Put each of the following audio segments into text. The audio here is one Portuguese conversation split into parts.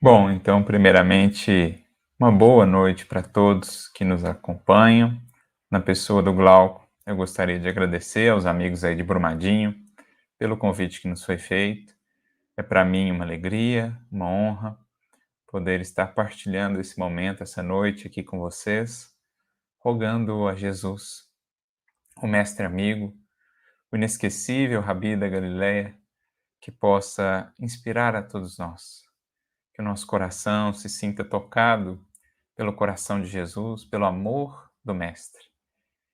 Bom, então, primeiramente, uma boa noite para todos que nos acompanham. Na pessoa do Glauco, eu gostaria de agradecer aos amigos aí de Brumadinho pelo convite que nos foi feito. É para mim uma alegria, uma honra poder estar partilhando esse momento, essa noite aqui com vocês, rogando a Jesus, o mestre amigo, o inesquecível Rabi da Galileia, que possa inspirar a todos nós, que o nosso coração se sinta tocado pelo coração de Jesus, pelo amor do Mestre,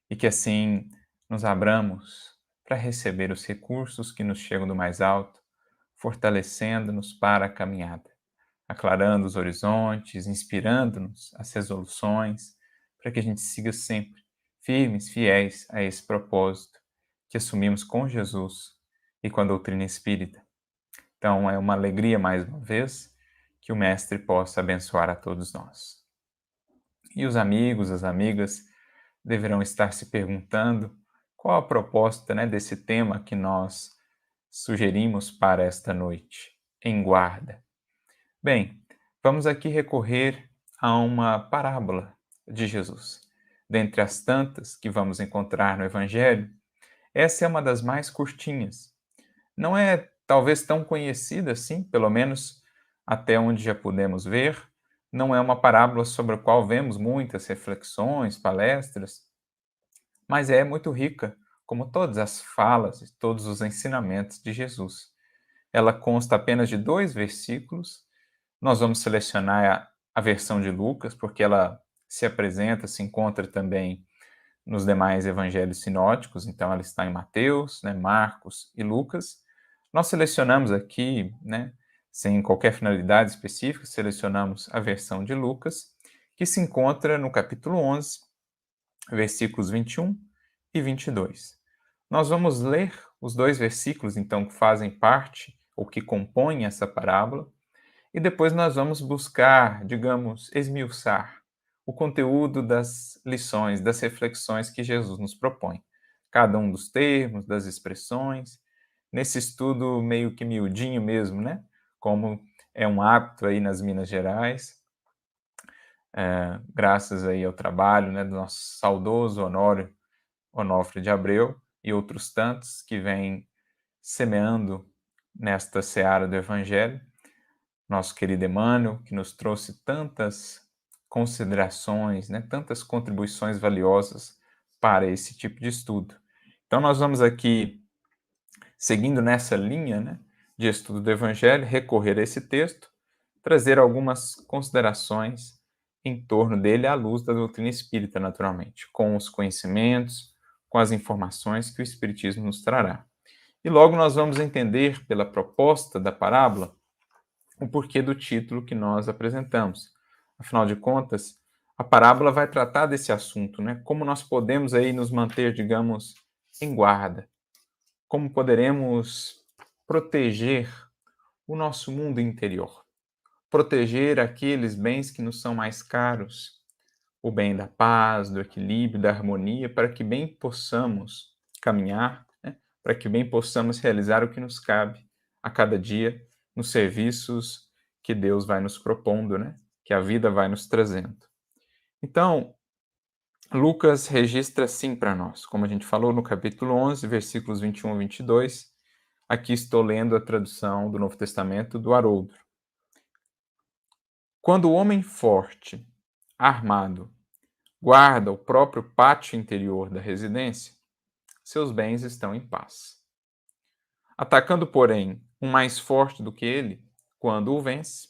e que assim nos abramos para receber os recursos que nos chegam do mais alto, fortalecendo-nos para a caminhada, aclarando os horizontes, inspirando-nos as resoluções, para que a gente siga sempre firmes, fiéis a esse propósito que assumimos com Jesus e com a doutrina espírita. Então é uma alegria mais uma vez que o Mestre possa abençoar a todos nós. E os amigos, as amigas deverão estar se perguntando qual a proposta, desse tema que nós sugerimos para esta noite, em guarda. Bem, vamos aqui recorrer a uma parábola de Jesus. Dentre as tantas que vamos encontrar no Evangelho, essa é uma das mais curtinhas. Não é talvez tão conhecida assim, pelo menos até onde já pudemos ver. Não é uma parábola sobre a qual vemos muitas reflexões, palestras, mas é muito rica, como todas as falas e todos os ensinamentos de Jesus. Ela consta apenas de 2 versículos. Nós vamos selecionar a versão de Lucas, porque ela se apresenta, se encontra também nos demais evangelhos sinóticos, então ela está em Mateus, Marcos e Lucas. Nós selecionamos aqui, sem qualquer finalidade específica, selecionamos a versão de Lucas, que se encontra no capítulo 11, versículos 21 e 22. Nós vamos ler os 2 versículos, então, que fazem parte ou que compõem essa parábola, e depois nós vamos buscar, digamos, esmiuçar o conteúdo das lições, das reflexões que Jesus nos propõe. Cada um dos termos, das expressões, nesse estudo meio que miudinho mesmo, como é um hábito aí nas Minas Gerais, graças aí ao trabalho, do nosso saudoso Honório Onofre de Abreu e outros tantos que vêm semeando nesta seara do Evangelho. Nosso querido Emmanuel, que nos trouxe tantas considerações, tantas contribuições valiosas para esse tipo de estudo. Então, nós vamos aqui, seguindo nessa linha de estudo do Evangelho, recorrer a esse texto, trazer algumas considerações em torno dele à luz da doutrina espírita, naturalmente, com os conhecimentos, com as informações que o Espiritismo nos trará. E logo nós vamos entender, pela proposta da parábola, o porquê do título que nós apresentamos. Afinal de contas, a parábola vai tratar desse assunto, Como nós podemos aí nos manter, digamos, em guarda? Como poderemos proteger o nosso mundo interior? Proteger aqueles bens que nos são mais caros, o bem da paz, do equilíbrio, da harmonia, para que bem possamos caminhar, para que bem possamos realizar o que nos cabe a cada dia nos serviços que Deus vai nos propondo, que a vida vai nos trazendo. Então, Lucas registra assim para nós, como a gente falou no capítulo 11, versículos 21 a 22. Aqui estou lendo a tradução do Novo Testamento do Haroldo. Quando o homem forte, armado, guarda o próprio pátio interior da residência, seus bens estão em paz. Atacando, porém, um mais forte do que ele, quando o vence,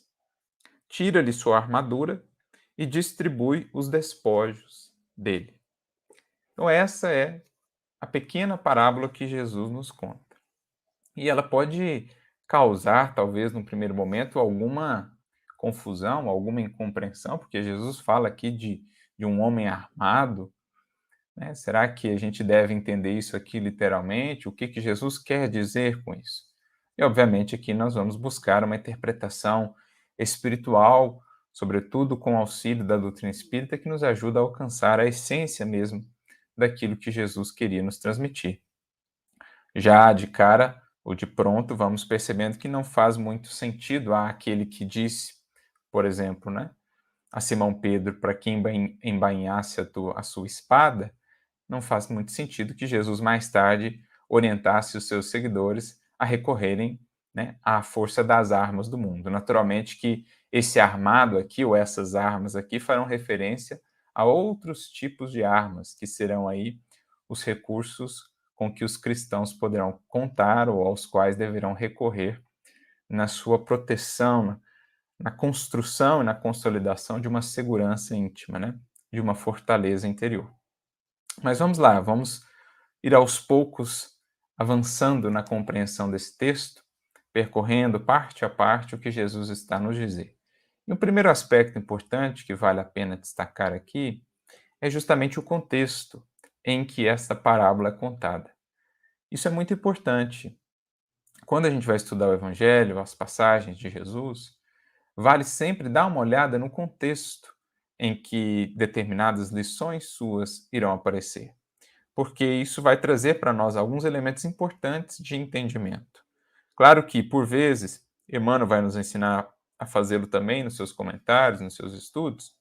tira-lhe sua armadura e distribui os despojos dele. Então essa é a pequena parábola que Jesus nos conta. E ela pode causar, talvez, num primeiro momento, alguma confusão, alguma incompreensão, porque Jesus fala aqui de um homem armado. Será que a gente deve entender isso aqui literalmente? O que Jesus quer dizer com isso? E, obviamente, aqui nós vamos buscar uma interpretação espiritual, sobretudo com o auxílio da doutrina espírita, que nos ajuda a alcançar a essência mesmo daquilo que Jesus queria nos transmitir. Já de cara, ou de pronto, vamos percebendo que não faz muito sentido aquele que disse por exemplo, né, a Simão Pedro para que embainhasse a sua espada, não faz muito sentido que Jesus mais tarde orientasse os seus seguidores a recorrerem, né, à força das armas do mundo. Naturalmente que esse armado aqui, ou essas armas aqui, farão referência a outros tipos de armas, que serão aí os recursos com que os cristãos poderão contar ou aos quais deverão recorrer na sua proteção, na construção e na consolidação de uma segurança íntima, né, de uma fortaleza interior. Mas vamos lá, vamos ir aos poucos avançando na compreensão desse texto, percorrendo parte a parte o que Jesus está nos dizer. E o primeiro aspecto importante que vale a pena destacar aqui é justamente o contexto em que esta parábola é contada. Isso é muito importante. Quando a gente vai estudar o Evangelho, as passagens de Jesus, vale sempre dar uma olhada no contexto em que determinadas lições suas irão aparecer, porque isso vai trazer para nós alguns elementos importantes de entendimento. Claro que, por vezes, Emmanuel vai nos ensinar a fazê-lo também nos seus comentários, nos seus estudos.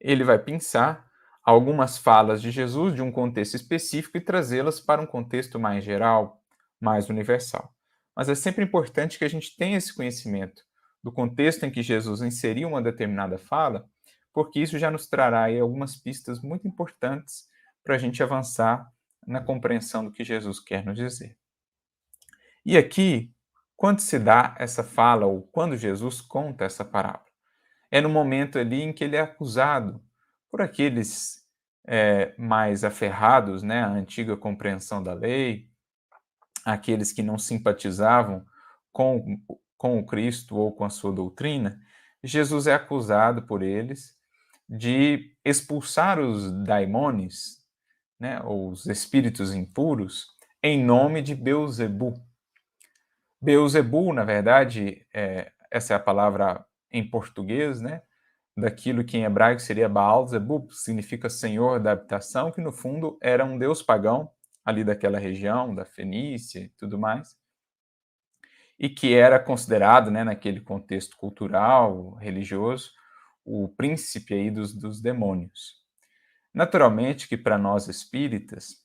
Ele vai pensar algumas falas de Jesus de um contexto específico e trazê-las para um contexto mais geral, mais universal. Mas é sempre importante que a gente tenha esse conhecimento do contexto em que Jesus inseriu uma determinada fala, porque isso já nos trará aí algumas pistas muito importantes para a gente avançar na compreensão do que Jesus quer nos dizer. E aqui, quando se dá essa fala, ou quando Jesus conta essa parábola, é no momento ali em que ele é acusado por aqueles mais aferrados, né, à antiga compreensão da lei, aqueles que não simpatizavam com, com o Cristo ou com a sua doutrina. Jesus é acusado por eles de expulsar os daimones, né, ou os espíritos impuros, em nome de Beuzebu. Beuzebu, na verdade, essa é a palavra em português, né, daquilo que em hebraico seria Baal-zebub, significa senhor da habitação, que no fundo era um deus pagão, ali daquela região, da Fenícia e tudo mais, e que era considerado, né, naquele contexto cultural, religioso, o príncipe aí dos demônios. Naturalmente que para nós espíritas,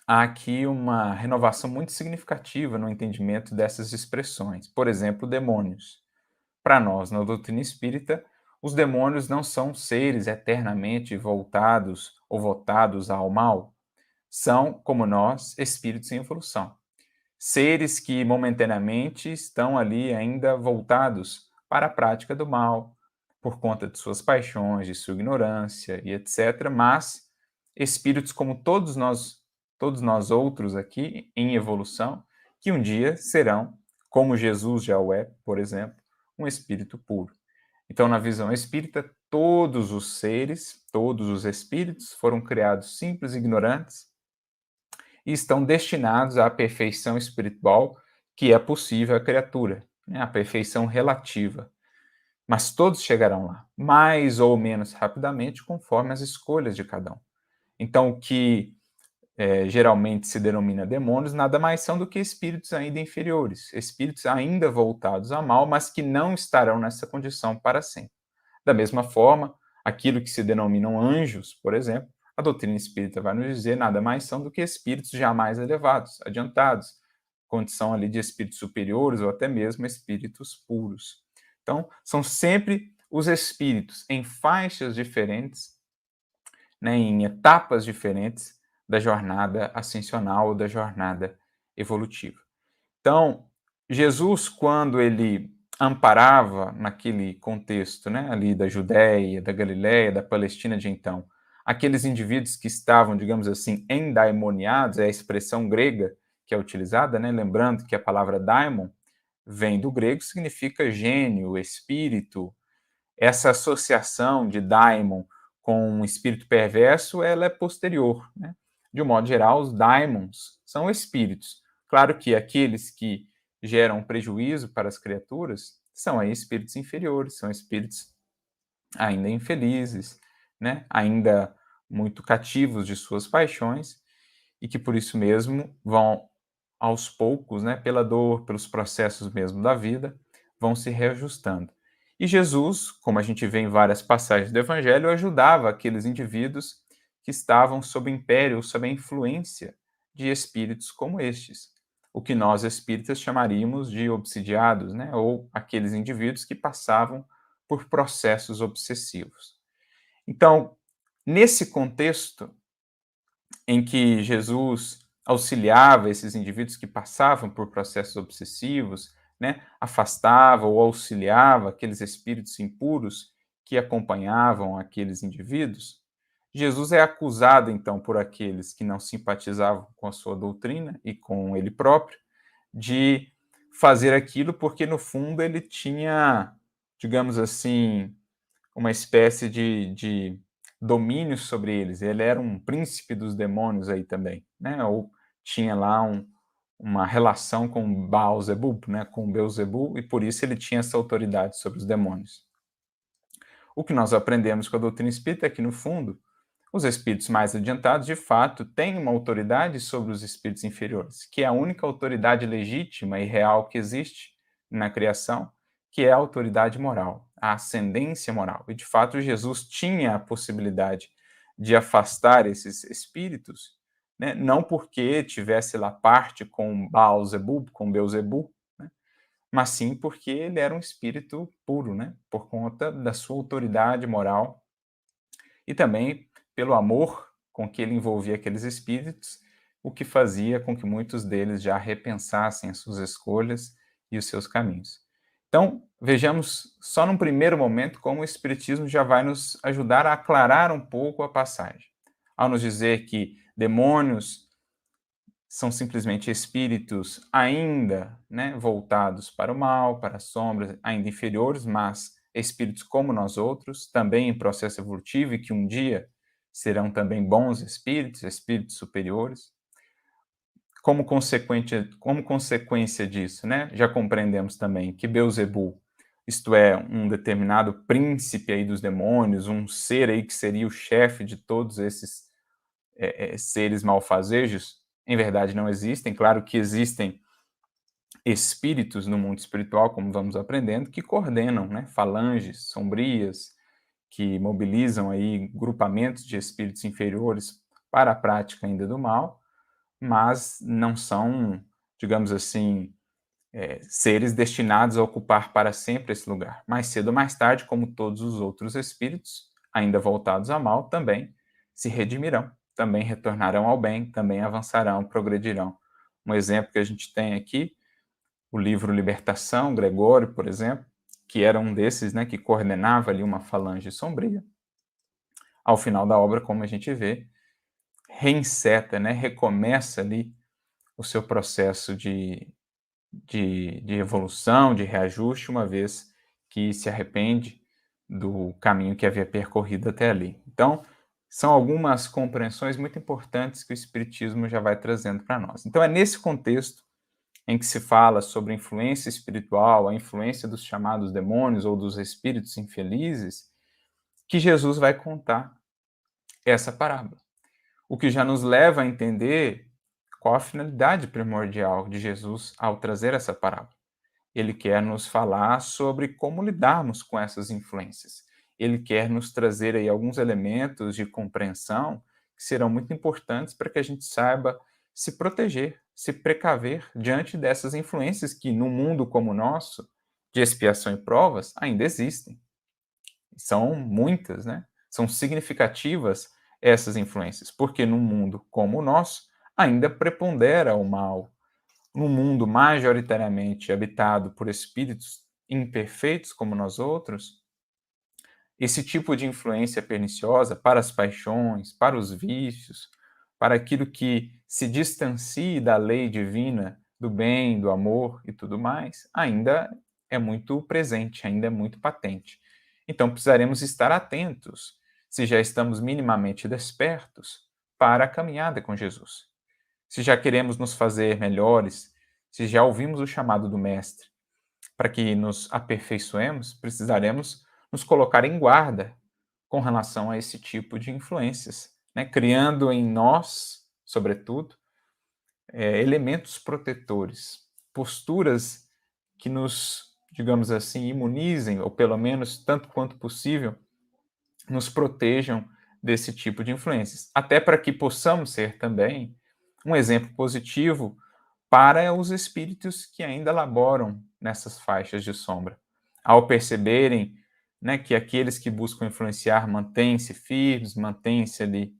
há aqui uma renovação muito significativa no entendimento dessas expressões. Por exemplo, demônios. Para nós, na doutrina espírita, os demônios não são seres eternamente voltados ou votados ao mal. São, como nós, espíritos em evolução. Seres que momentaneamente estão ali ainda voltados para a prática do mal, por conta de suas paixões, de sua ignorância e etc. Mas espíritos como todos nós outros aqui em evolução, que um dia serão, como Jesus já o é, por exemplo, um espírito puro. Então, na visão espírita, todos os seres, todos os espíritos foram criados simples e ignorantes e estão destinados à perfeição espiritual que é possível à criatura, né? A perfeição relativa. Mas todos chegarão lá, mais ou menos rapidamente, conforme as escolhas de cada um. Então, o que geralmente se denomina demônios, nada mais são do que espíritos ainda inferiores, espíritos ainda voltados a mal, mas que não estarão nessa condição para sempre. Da mesma forma, aquilo que se denominam anjos, por exemplo, a doutrina espírita vai nos dizer nada mais são do que espíritos jamais elevados, adiantados, condição ali de espíritos superiores ou até mesmo espíritos puros. Então, são sempre os espíritos em faixas diferentes, né, em etapas diferentes da jornada ascensional ou da jornada evolutiva. Então, Jesus, quando ele amparava naquele contexto, né, ali da Judéia, da Galiléia, da Palestina de então, aqueles indivíduos que estavam, digamos assim, endaimoniados, é a expressão grega que é utilizada, né, lembrando que a palavra daimon vem do grego, significa gênio, espírito. Essa associação de daimon com um espírito perverso, ela é posterior, né? De um modo geral, os daimons são espíritos. Claro que aqueles que geram prejuízo para as criaturas são aí espíritos inferiores, são espíritos ainda infelizes, né? Ainda muito cativos de suas paixões e que por isso mesmo vão aos poucos, né, pela dor, pelos processos mesmo da vida, vão se reajustando. E Jesus, como a gente vê em várias passagens do Evangelho, ajudava aqueles indivíduos que estavam sob império, sob a influência de espíritos como estes, o que nós espíritas chamaríamos de obsidiados, né? Ou aqueles indivíduos que passavam por processos obsessivos. Então, nesse contexto em que Jesus auxiliava esses indivíduos que passavam por processos obsessivos, né, afastava ou auxiliava aqueles espíritos impuros que acompanhavam aqueles indivíduos, Jesus é acusado então por aqueles que não simpatizavam com a sua doutrina e com ele próprio de fazer aquilo porque no fundo ele tinha, digamos assim, uma espécie de domínio sobre eles. Ele era um príncipe dos demônios aí também, né? Ou tinha lá uma relação com Baal-Zebub, né? Com Beelzebub, e por isso ele tinha essa autoridade sobre os demônios. O que nós aprendemos com a doutrina espírita é que, no fundo, os espíritos mais adiantados, de fato, têm uma autoridade sobre os espíritos inferiores, que é a única autoridade legítima e real que existe na criação, que é a autoridade moral, a ascendência moral. E, de fato, Jesus tinha a possibilidade de afastar esses espíritos, né? Não porque tivesse lá parte com Baal-Zebub, com Beelzebub, né? Mas sim porque ele era um espírito puro, né? Por conta da sua autoridade moral e também pelo amor com que ele envolvia aqueles espíritos, o que fazia com que muitos deles já repensassem as suas escolhas e os seus caminhos. Então, vejamos só num primeiro momento como o Espiritismo já vai nos ajudar a aclarar um pouco a passagem. Ao nos dizer que demônios são simplesmente espíritos ainda, né, voltados para o mal, para as sombras, ainda inferiores, mas espíritos como nós outros, também em processo evolutivo e que um dia serão também bons espíritos, espíritos superiores. Como consequência disso, né, já compreendemos também que Beelzebub, isto é, um determinado príncipe aí dos demônios, um ser aí que seria o chefe de todos esses seres malfazejos, em verdade não existem. Claro que existem espíritos no mundo espiritual, como vamos aprendendo, que coordenam, né, falanges sombrias, que mobilizam aí grupamentos de espíritos inferiores para a prática ainda do mal, mas não são, digamos assim, seres destinados a ocupar para sempre esse lugar. Mais cedo ou mais tarde, como todos os outros espíritos, ainda voltados a mal, também se redimirão, também retornarão ao bem, também avançarão, progredirão. Um exemplo que a gente tem aqui, o livro Libertação, Gregório, por exemplo, que era um desses, né, que coordenava ali uma falange sombria. Ao final da obra, como a gente vê, reinseta, né, recomeça ali o seu processo de evolução, de reajuste, uma vez que se arrepende do caminho que havia percorrido até ali. Então, são algumas compreensões muito importantes que o Espiritismo já vai trazendo para nós. Então, é nesse contexto em que se fala sobre a influência espiritual, a influência dos chamados demônios ou dos espíritos infelizes, que Jesus vai contar essa parábola. O que já nos leva a entender qual a finalidade primordial de Jesus ao trazer essa parábola. Ele quer nos falar sobre como lidarmos com essas influências. Ele quer nos trazer aí alguns elementos de compreensão que serão muito importantes para que a gente saiba se proteger, se precaver diante dessas influências que no mundo como o nosso, de expiação e provas, ainda existem. São muitas, né? São significativas essas influências, porque num mundo como o nosso ainda prepondera o mal, num mundo majoritariamente habitado por espíritos imperfeitos como nós outros, esse tipo de influência perniciosa para as paixões, para os vícios, para aquilo que se distancie da lei divina, do bem, do amor e tudo mais, ainda é muito presente, ainda é muito patente. Então precisaremos estar atentos, se já estamos minimamente despertos, para a caminhada com Jesus. Se já queremos nos fazer melhores, se já ouvimos o chamado do Mestre para que nos aperfeiçoemos, precisaremos nos colocar em guarda com relação a esse tipo de influências, né? Criando em nós, sobretudo, elementos protetores, posturas que nos digamos assim, imunizem, ou pelo menos, tanto quanto possível, nos protejam desse tipo de influências. Até para que possamos ser também um exemplo positivo para os espíritos que ainda laboram nessas faixas de sombra. Ao perceberem, né, que aqueles que buscam influenciar mantêm-se firmes, mantêm-se ali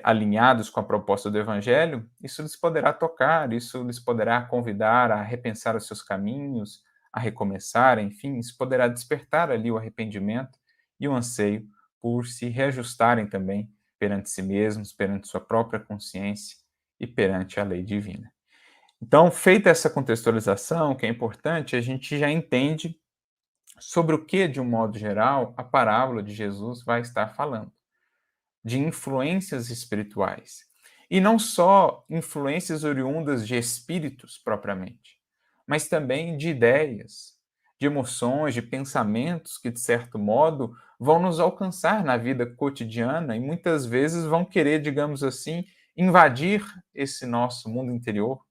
alinhados com a proposta do Evangelho, isso lhes poderá tocar, isso lhes poderá convidar a repensar os seus caminhos, a recomeçar, enfim, isso poderá despertar ali o arrependimento e o anseio por se reajustarem também perante si mesmos, perante sua própria consciência e perante a lei divina. Então, feita essa contextualização, que é importante, a gente já entende sobre o que, de um modo geral, a parábola de Jesus vai estar falando. De influências espirituais. E não só influências oriundas de espíritos propriamente, mas também de ideias, de emoções, de pensamentos que, de certo modo, vão nos alcançar na vida cotidiana e muitas vezes vão querer, digamos assim, invadir esse nosso mundo interior,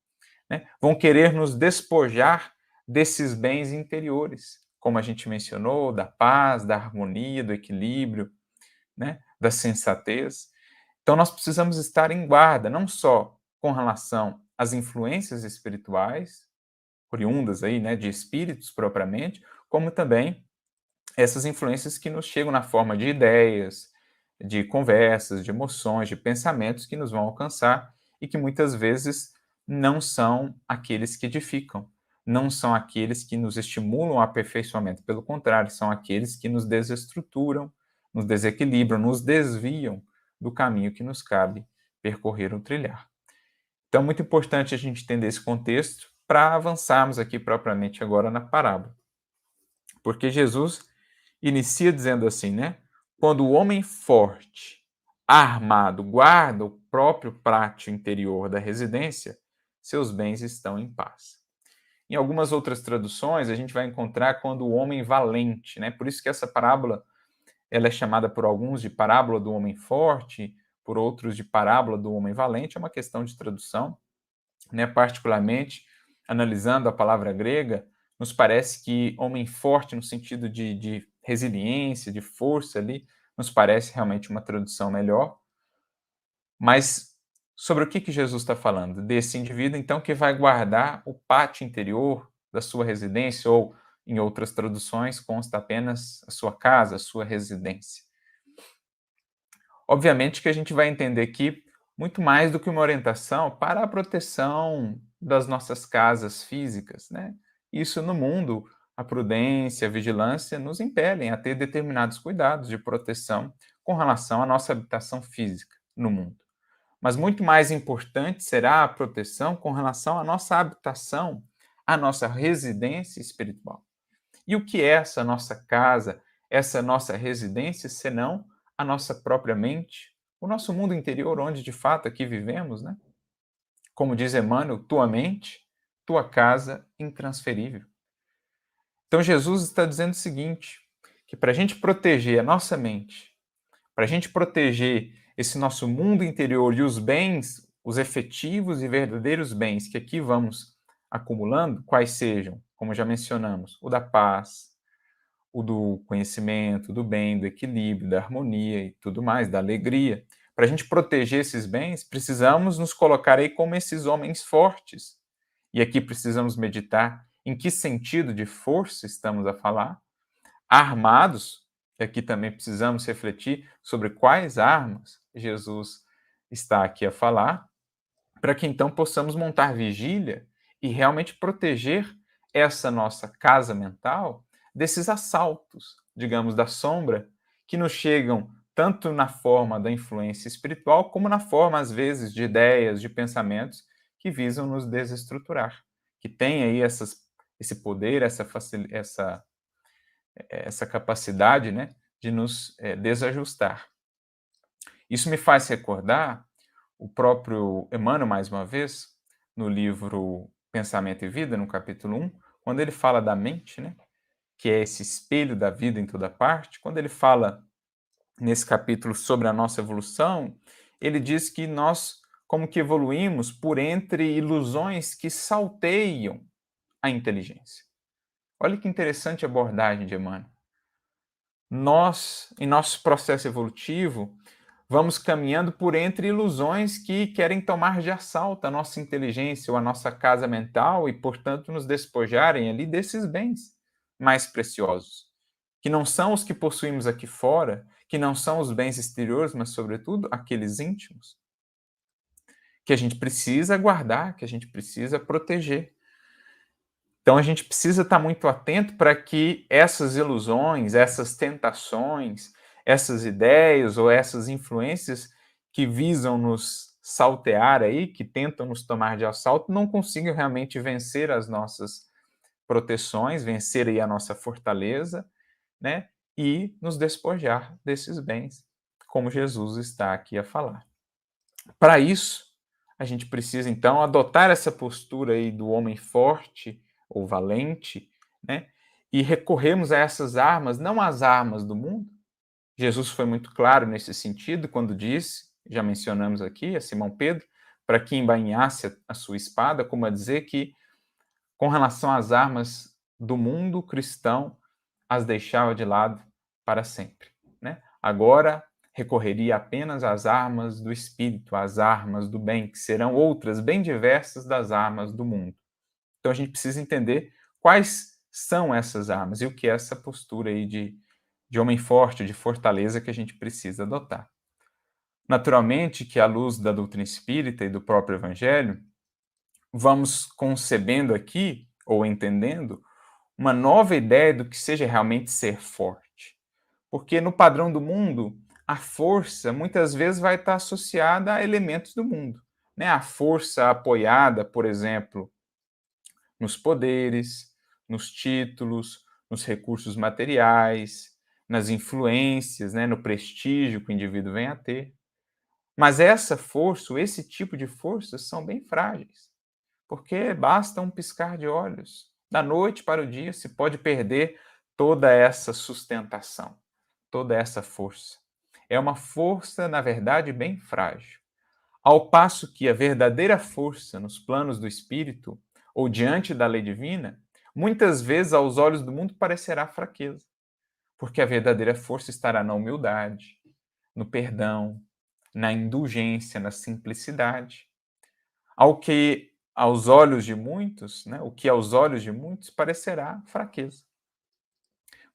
né? Vão querer nos despojar desses bens interiores, como a gente mencionou, da paz, da harmonia, do equilíbrio, né? Da sensatez. Então, nós precisamos estar em guarda, não só com relação às influências espirituais, oriundas aí, né, de espíritos propriamente, como também essas influências que nos chegam na forma de ideias, de conversas, de emoções, de pensamentos que nos vão alcançar e que muitas vezes não são aqueles que edificam, não são aqueles que nos estimulam ao aperfeiçoamento, pelo contrário, são aqueles que nos desestruturam, nos desequilibram, nos desviam do caminho que nos cabe percorrer ou trilhar. Então, é muito importante a gente entender esse contexto para avançarmos aqui propriamente agora na parábola. Porque Jesus inicia dizendo assim, né? Quando o homem forte, armado, guarda o próprio pátio interior da residência, seus bens estão em paz. Em algumas outras traduções, a gente vai encontrar quando o homem valente, né? Por isso que essa parábola ela é chamada por alguns de parábola do homem forte, por outros de parábola do homem valente, é uma questão de tradução, né? Particularmente, analisando a palavra grega, nos parece que homem forte, no sentido de resiliência, de força ali, nos parece realmente uma tradução melhor. Mas sobre o que Jesus está falando? Desse indivíduo, então, que vai guardar o pátio interior da sua residência, ou, em outras traduções, consta apenas a sua casa, a sua residência. Obviamente que a gente vai entender aqui muito mais do que uma orientação para a proteção das nossas casas físicas, né? Isso no mundo, a prudência, a vigilância nos impelem a ter determinados cuidados de proteção com relação à nossa habitação física no mundo. Mas muito mais importante será a proteção com relação à nossa habitação, à nossa residência espiritual. E o que é essa nossa casa, essa nossa residência, senão a nossa própria mente, o nosso mundo interior, onde de fato aqui vivemos, né? Como diz Emmanuel, tua mente, tua casa intransferível. Então Jesus está dizendo o seguinte, que para a gente proteger a nossa mente, para a gente proteger esse nosso mundo interior e os bens, os efetivos e verdadeiros bens que aqui vamos acumulando, quais sejam, como já mencionamos, o da paz, o do conhecimento, do bem, do equilíbrio, da harmonia e tudo mais, da alegria. Para a gente proteger esses bens, precisamos nos colocar aí como esses homens fortes. E aqui precisamos meditar em que sentido de força estamos a falar. Armados, e aqui também precisamos refletir sobre quais armas Jesus está aqui a falar, para que então possamos montar vigília e realmente proteger essa nossa casa mental desses assaltos, digamos, da sombra, que nos chegam tanto na forma da influência espiritual, como na forma, às vezes, de ideias, de pensamentos que visam nos desestruturar, que têm aí esse poder, essa capacidade, né, de nos desajustar. Isso me faz recordar o próprio Emmanuel, mais uma vez, no livro Pensamento e Vida, no capítulo 1, quando ele fala da mente, né, que é esse espelho da vida em toda parte, quando ele fala nesse capítulo sobre a nossa evolução, ele diz que nós como que evoluímos por entre ilusões que salteiam a inteligência. Olha que interessante a abordagem de Emmanuel. Nós, em nosso processo evolutivo, vamos caminhando por entre ilusões que querem tomar de assalto a nossa inteligência ou a nossa casa mental e, portanto, nos despojarem ali desses bens mais preciosos, que não são os que possuímos aqui fora, que não são os bens exteriores, mas, sobretudo, aqueles íntimos, que a gente precisa guardar, que a gente precisa proteger. Então a gente precisa estar muito atento para que essas ilusões, essas tentações, essas ideias ou essas influências que visam nos saltear aí, que tentam nos tomar de assalto, não consigam realmente vencer as nossas proteções, vencer aí a nossa fortaleza, né? E nos despojar desses bens, como Jesus está aqui a falar. Para isso, a gente precisa então adotar essa postura aí do homem forte ou valente, né? E recorrermos a essas armas, não às armas do mundo. Jesus foi muito claro nesse sentido quando disse, já mencionamos aqui, a Simão Pedro, para que embainhasse a sua espada, como a dizer que, com relação às armas do mundo cristão, as deixava de lado para sempre, né? Agora recorreria apenas às armas do espírito, às armas do bem, que serão outras bem diversas das armas do mundo. Então a gente precisa entender quais são essas armas e o que é essa postura aí de homem forte, de fortaleza que a gente precisa adotar. Naturalmente que, à luz da doutrina espírita e do próprio evangelho, vamos concebendo aqui, ou entendendo, uma nova ideia do que seja realmente ser forte. Porque no padrão do mundo, a força muitas vezes vai estar associada a elementos do mundo, né? A força apoiada, por exemplo, nos poderes, nos títulos, nos recursos materiais, nas influências, né? No prestígio que o indivíduo vem a ter. Mas essa força, esse tipo de forças são bem frágeis, porque basta um piscar de olhos. Da noite para o dia se pode perder toda essa sustentação, toda essa força. É uma força, na verdade, bem frágil. Ao passo que a verdadeira força nos planos do espírito ou diante da lei divina, muitas vezes aos olhos do mundo parecerá fraqueza, porque a verdadeira força estará na humildade, no perdão, na indulgência, na simplicidade. Ao que aos olhos de muitos, né, o que aos olhos de muitos parecerá fraqueza.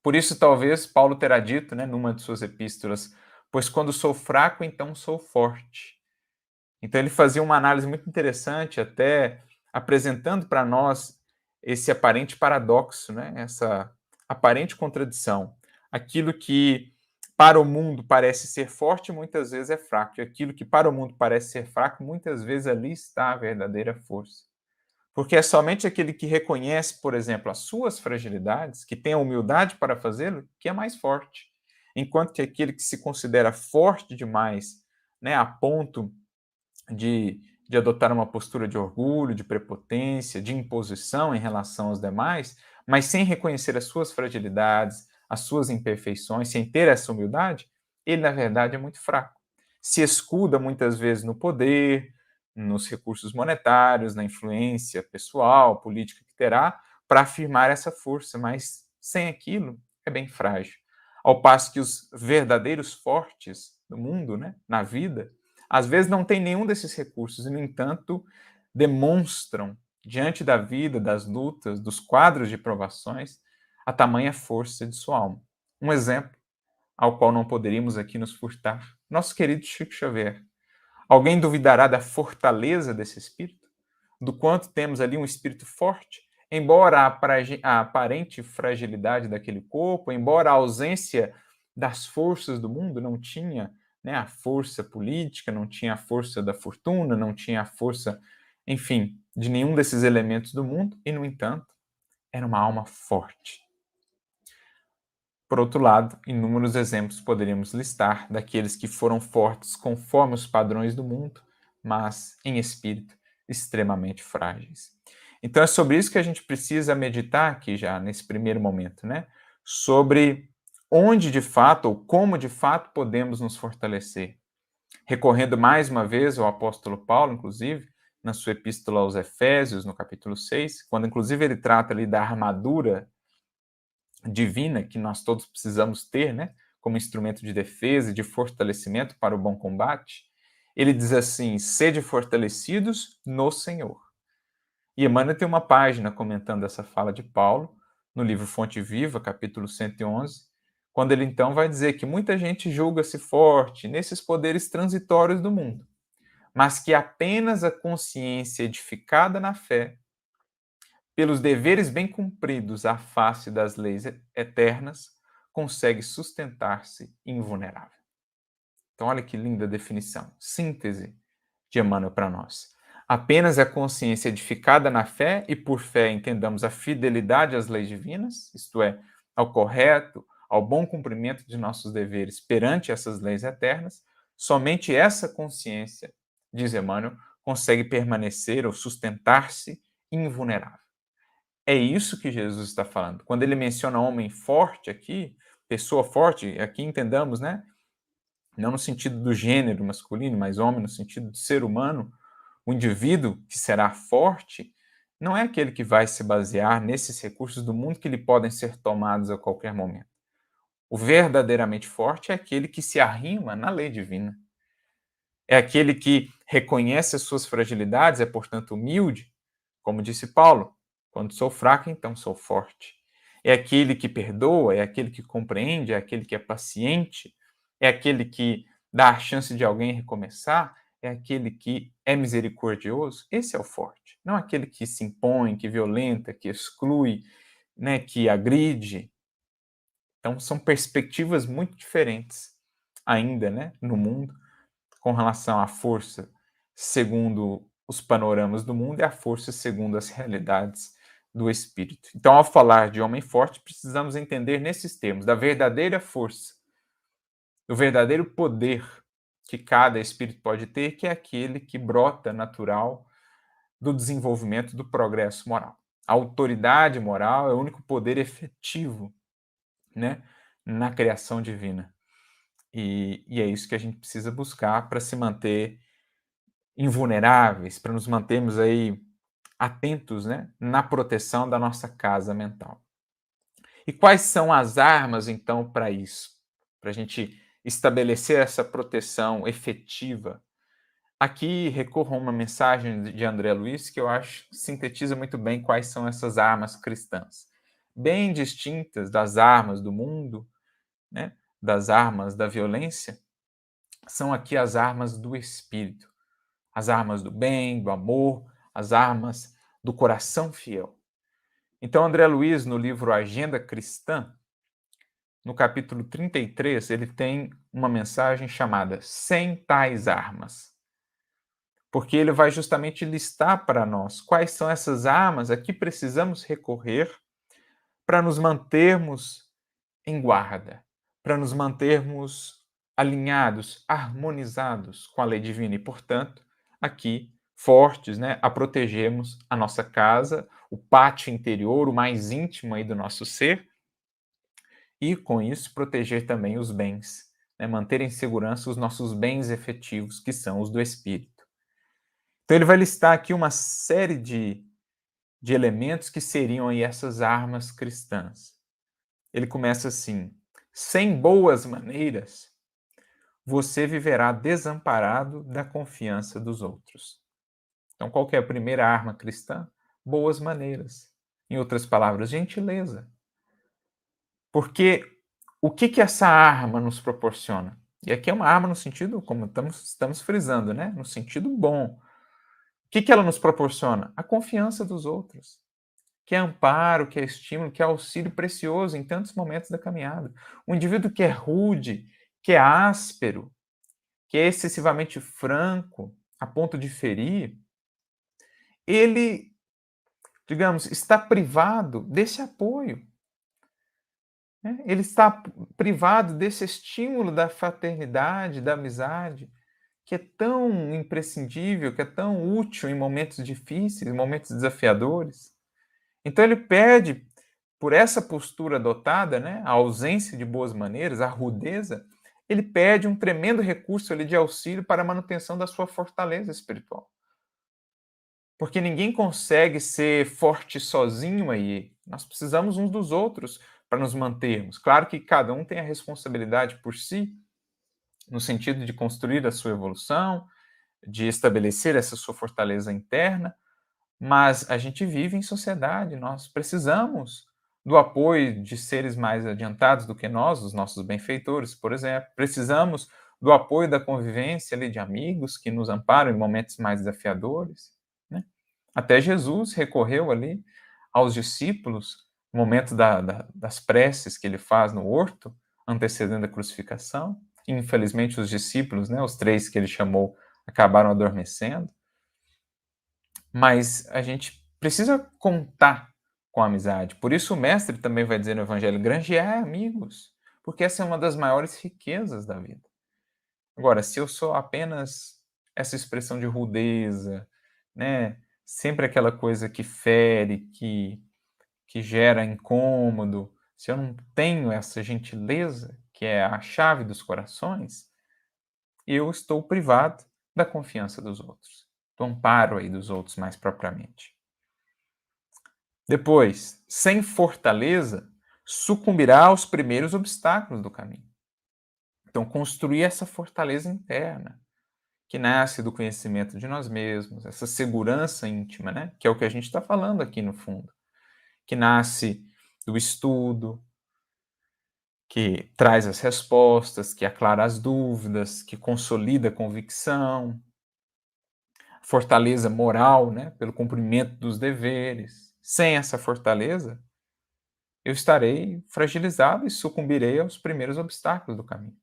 Por isso, talvez, Paulo terá dito, né, numa de suas epístolas, pois quando sou fraco, então sou forte. Então ele fazia uma análise muito interessante, até apresentando para nós esse aparente paradoxo, né, essa aparente contradição. Aquilo que para o mundo parece ser forte, muitas vezes é fraco. E aquilo que para o mundo parece ser fraco, muitas vezes ali está a verdadeira força. Porque é somente aquele que reconhece, por exemplo, as suas fragilidades, que tem a humildade para fazê-lo, que é mais forte. Enquanto que aquele que se considera forte demais, né, a ponto de adotar uma postura de orgulho, de prepotência, de imposição em relação aos demais, mas sem reconhecer as suas fragilidades, as suas imperfeições, sem ter essa humildade, ele, na verdade, é muito fraco. Se escuda muitas vezes no poder, nos recursos monetários, na influência pessoal, política que terá, para afirmar essa força, mas sem aquilo é bem frágil. Ao passo que os verdadeiros fortes do mundo, né, na vida, às vezes não têm nenhum desses recursos e, no entanto, demonstram, diante da vida, das lutas, dos quadros de provações, a tamanha força de sua alma. Um exemplo ao qual não poderíamos aqui nos furtar, nosso querido Chico Xavier. Alguém duvidará da fortaleza desse espírito? Do quanto temos ali um espírito forte? Embora a aparente fragilidade daquele corpo, embora a ausência das forças do mundo, não tinha, né, a força política, não tinha a força da fortuna, não tinha a força, enfim, de nenhum desses elementos do mundo, e, no entanto, era uma alma forte. Por outro lado, inúmeros exemplos poderíamos listar daqueles que foram fortes conforme os padrões do mundo, mas, em espírito, extremamente frágeis. Então é sobre isso que a gente precisa meditar aqui já, nesse primeiro momento, né? Sobre onde de fato, ou como de fato podemos nos fortalecer. Recorrendo mais uma vez ao apóstolo Paulo, inclusive, na sua epístola aos Efésios, no capítulo 6, quando inclusive ele trata ali da armadura divina que nós todos precisamos ter, né, como instrumento de defesa e de fortalecimento para o bom combate, ele diz assim: sede fortalecidos no Senhor. E Emmanuel tem uma página comentando essa fala de Paulo, no livro Fonte Viva, capítulo 111, quando ele então vai dizer que muita gente julga-se forte nesses poderes transitórios do mundo, mas que apenas a consciência edificada na fé, pelos deveres bem cumpridos à face das leis eternas, consegue sustentar-se invulnerável. Então, olha que linda definição, síntese de Emmanuel para nós. Apenas a consciência edificada na fé, e por fé entendamos a fidelidade às leis divinas, isto é, ao correto, ao bom cumprimento de nossos deveres perante essas leis eternas, somente essa consciência, diz Emmanuel, consegue permanecer ou sustentar-se invulnerável. É isso que Jesus está falando. Quando ele menciona homem forte aqui, pessoa forte, aqui entendamos, né? Não no sentido do gênero masculino, mas homem no sentido de ser humano, o indivíduo que será forte não é aquele que vai se basear nesses recursos do mundo que lhe podem ser tomados a qualquer momento. O verdadeiramente forte é aquele que se arrima na lei divina. É aquele que reconhece as suas fragilidades, é, portanto, humilde, como disse Paulo, quando sou fraco, então sou forte. É aquele que perdoa, é aquele que compreende, é aquele que é paciente, é aquele que dá a chance de alguém recomeçar, é aquele que é misericordioso. Esse é o forte. Não aquele que se impõe, que violenta, que exclui, né, que agride. Então, são perspectivas muito diferentes ainda, né, no mundo, com relação à força segundo os panoramas do mundo e a força segundo as realidades do espírito. Então, ao falar de homem forte, precisamos entender nesses termos da verdadeira força, do verdadeiro poder que cada espírito pode ter, que é aquele que brota natural do desenvolvimento do progresso moral. A autoridade moral é o único poder efetivo, né, na criação divina. E é isso que a gente precisa buscar para se manter invulneráveis, para nos mantermos aí atentos, né, na proteção da nossa casa mental. E quais são as armas, então, para isso? Para a gente estabelecer essa proteção efetiva. Aqui recorro a uma mensagem de André Luiz que eu acho que sintetiza muito bem quais são essas armas cristãs. Bem distintas das armas do mundo, né, das armas da violência, são aqui as armas do espírito. As armas do bem, do amor, as armas do coração fiel. Então, André Luiz, no livro Agenda Cristã, no capítulo 33, ele tem uma mensagem chamada Sem Tais Armas. Porque ele vai justamente listar para nós quais são essas armas a que precisamos recorrer para nos mantermos em guarda, para nos mantermos alinhados, harmonizados com a lei divina e, portanto, aqui fortes, né, a protegermos a nossa casa, o pátio interior, o mais íntimo aí do nosso ser, e com isso proteger também os bens, né, manter em segurança os nossos bens efetivos, que são os do espírito. Então ele vai listar aqui uma série de elementos que seriam aí essas armas cristãs. Ele começa assim: sem boas maneiras, você viverá desamparado da confiança dos outros. Então, qual que é a primeira arma cristã? Boas maneiras. Em outras palavras, gentileza. Porque o que essa arma nos proporciona? E aqui é uma arma no sentido, como estamos frisando, né? No sentido bom. O que ela nos proporciona? A confiança dos outros. Que é amparo, que é estímulo, que é auxílio precioso em tantos momentos da caminhada. Um indivíduo que é rude, que é áspero, que é excessivamente franco, a ponto de ferir, ele, digamos, está privado desse apoio. Né? Ele está privado desse estímulo da fraternidade, da amizade, que é tão imprescindível, que é tão útil em momentos difíceis, em momentos desafiadores. Então ele perde, por essa postura adotada, né, a ausência de boas maneiras, a rudeza, ele perde um tremendo recurso ali de auxílio para a manutenção da sua fortaleza espiritual. Porque ninguém consegue ser forte sozinho aí. Nós precisamos uns dos outros para nos mantermos. Claro que cada um tem a responsabilidade por si, no sentido de construir a sua evolução, de estabelecer essa sua fortaleza interna, mas a gente vive em sociedade, nós precisamos do apoio de seres mais adiantados do que nós, os nossos benfeitores, por exemplo. Precisamos do apoio da convivência ali de amigos que nos amparam em momentos mais desafiadores, né? Até Jesus recorreu ali aos discípulos no momento das preces que ele faz no horto, antecedendo a crucificação. Infelizmente, os discípulos, né, os 3 que ele chamou, acabaram adormecendo. Mas a gente precisa contar com a amizade. Por isso o mestre também vai dizer no Evangelho: granjear amigos, porque essa é uma das maiores riquezas da vida. Agora, se eu sou apenas essa expressão de rudeza, né, sempre aquela coisa que fere, que gera incômodo, se eu não tenho essa gentileza, que é a chave dos corações, eu estou privado da confiança dos outros, do amparo aí dos outros mais propriamente. Depois, sem fortaleza, sucumbirá aos primeiros obstáculos do caminho. Então, construir essa fortaleza interna, que nasce do conhecimento de nós mesmos, essa segurança íntima, né? Que é o que a gente está falando aqui no fundo, que nasce do estudo, que traz as respostas, que aclara as dúvidas, que consolida a convicção, fortaleza moral, né? Pelo cumprimento dos deveres. Sem essa fortaleza, eu estarei fragilizado e sucumbirei aos primeiros obstáculos do caminho.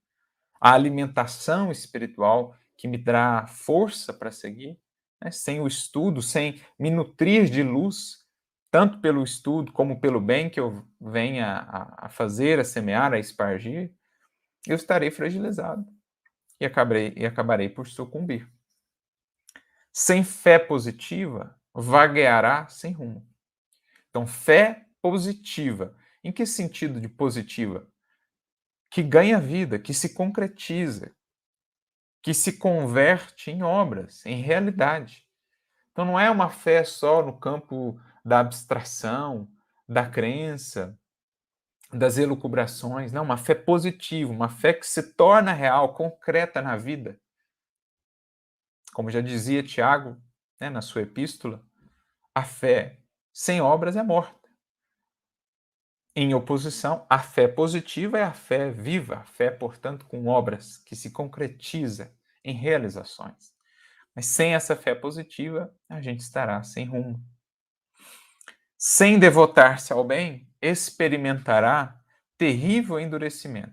A alimentação espiritual que me dá força para seguir, né? Sem o estudo, sem me nutrir de luz, tanto pelo estudo como pelo bem que eu venha a fazer, a semear, a espargir, eu estarei fragilizado e acabarei por sucumbir. Sem fé positiva, vagueará sem rumo. Então, fé positiva. Em que sentido de positiva? Que ganha vida, que se concretiza, que se converte em obras, em realidade. Então não é uma fé só no campo da abstração, da crença, das elucubrações, não, uma fé positiva, uma fé que se torna real, concreta na vida. Como já dizia Tiago, né, na sua epístola, a fé sem obras é morta. Em oposição, a fé positiva é a fé viva, a fé, portanto, com obras, que se concretiza em realizações. Mas sem essa fé positiva, a gente estará sem rumo. Sem devotar-se ao bem, experimentará terrível endurecimento.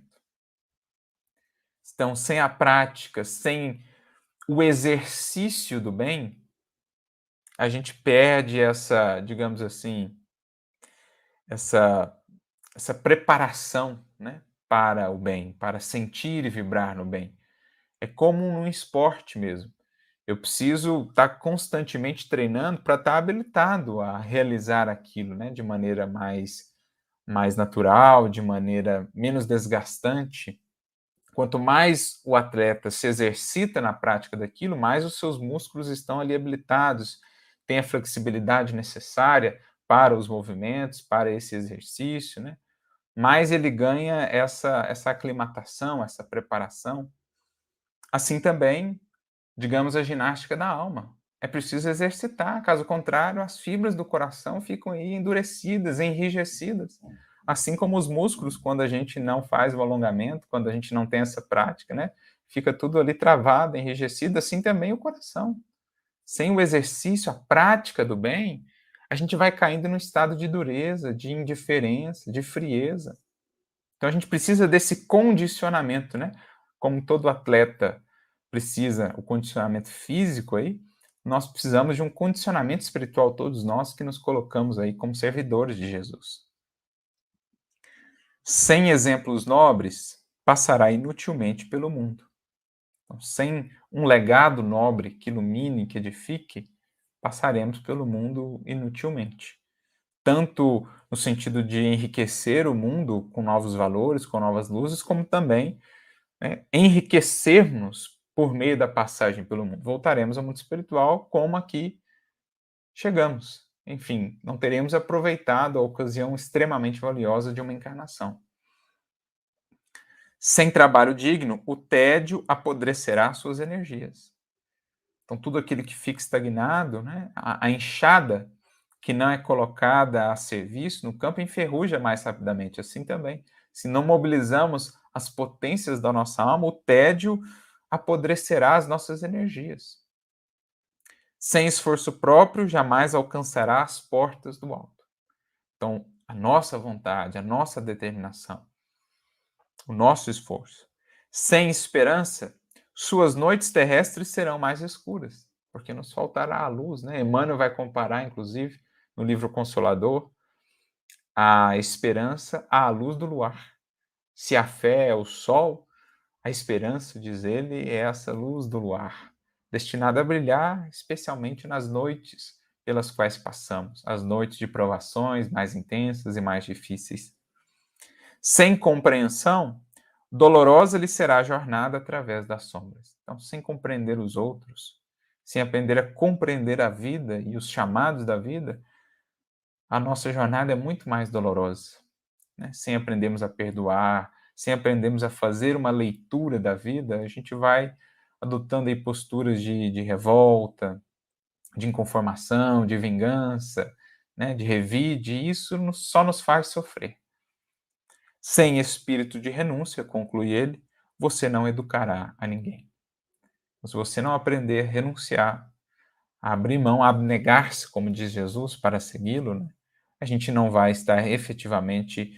Então, sem a prática, sem o exercício do bem, a gente perde essa, digamos assim, essa preparação, né, para o bem, para sentir e vibrar no bem. É como num esporte mesmo. Eu preciso estar constantemente treinando para estar habilitado a realizar aquilo, né, de maneira mais natural, de maneira menos desgastante. Quanto mais o atleta se exercita na prática daquilo, mais os seus músculos estão ali habilitados, tem a flexibilidade necessária para os movimentos, para esse exercício, né? Mais ele ganha essa aclimatação, essa preparação. Assim também, digamos, a ginástica da alma. É preciso exercitar, caso contrário, as fibras do coração ficam aí endurecidas, enrijecidas. Assim como os músculos, quando a gente não faz o alongamento, quando a gente não tem essa prática, né? Fica tudo ali travado, enrijecido, assim também o coração. Sem o exercício, a prática do bem, a gente vai caindo num estado de dureza, de indiferença, de frieza. Então a gente precisa desse condicionamento, né? Como todo atleta precisa o condicionamento físico aí, nós precisamos de um condicionamento espiritual, todos nós que nos colocamos aí como servidores de Jesus. Sem exemplos nobres, passará inutilmente pelo mundo. Então, sem um legado nobre que ilumine, que edifique, passaremos pelo mundo inutilmente. Tanto no sentido de enriquecer o mundo com novos valores, com novas luzes, como também, né, enriquecermos por meio da passagem pelo mundo. Voltaremos ao mundo espiritual como aqui chegamos, enfim, não teremos aproveitado a ocasião extremamente valiosa de uma encarnação. Sem trabalho digno, o tédio apodrecerá suas energias. Então, tudo aquilo que fica estagnado, né, a enxada que não é colocada a serviço no campo enferruja mais rapidamente. Assim também, se não mobilizamos as potências da nossa alma, o tédio apodrecerá as nossas energias. Sem esforço próprio, jamais alcançará as portas do alto. Então, a nossa vontade, a nossa determinação, o nosso esforço. Sem esperança, suas noites terrestres serão mais escuras, porque nos faltará a luz, né? Emmanuel vai comparar, inclusive, no livro Consolador, a esperança à luz do luar. Se a fé é o sol, a esperança, diz ele, é essa luz do luar, destinada a brilhar especialmente nas noites pelas quais passamos, as noites de provações mais intensas e mais difíceis. Sem compreensão, dolorosa lhe será a jornada através das sombras. Então, sem compreender os outros, sem aprender a compreender a vida e os chamados da vida, a nossa jornada é muito mais dolorosa. Né? Sem aprendermos a perdoar, sem aprendermos a fazer uma leitura da vida, a gente vai adotando aí posturas de revolta, de inconformação, de vingança, né? De revide, e isso só nos faz sofrer. Sem espírito de renúncia, conclui ele, você não educará a ninguém. Se você não aprender a renunciar, a abrir mão, a abnegar-se, como diz Jesus, para segui-lo, né, a gente não vai estar efetivamente